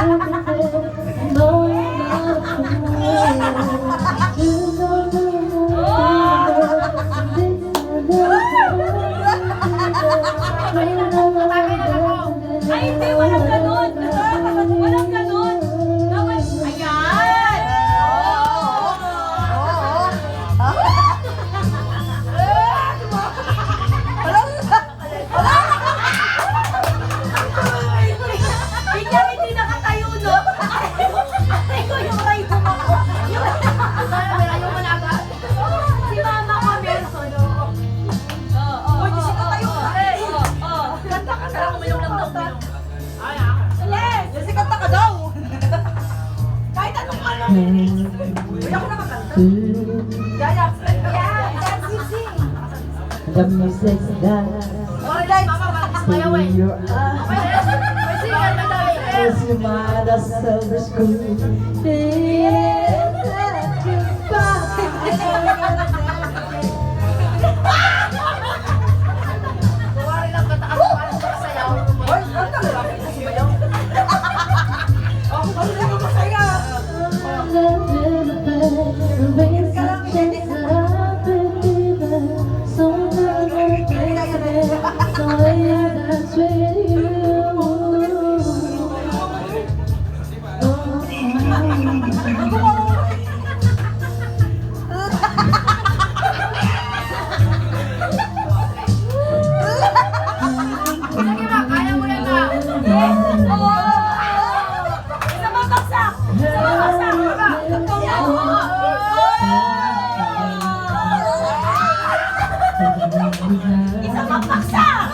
Ay, hindi, walang ganun. Walang ganun. Dapat, ayan. Bigyan hindi nakatayo, no? Ito yung right mo ako. Ayaw mo na agad. Si mama ko, Nelson. Oo. Uy, kasi katayo ka. Kanta ka daw. Uminom lang daw. Yes! Kasi kanta ka daw. Kahit anong ano. Uy, ako nakakanta. Gaya. Yeah, that's easy. The music's done. Alright, mama, Still in your eyes. As you might a silver spoon. Hoy, kanta ka lang. Ako ba rin ako masaya? Sige na, kaya mo yan na. Isa pa baksak! Isa pa baksak! Isa pa baksak!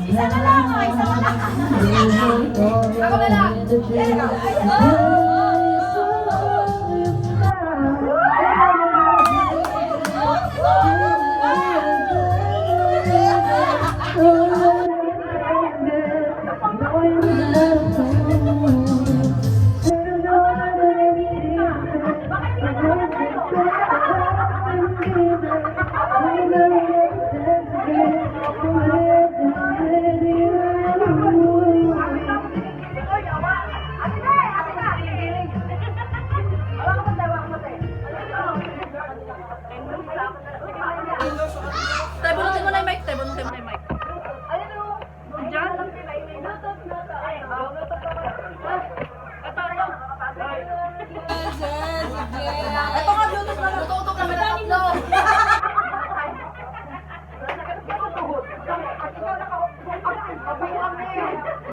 Isa na lang! Isa na lang! Ako na lang!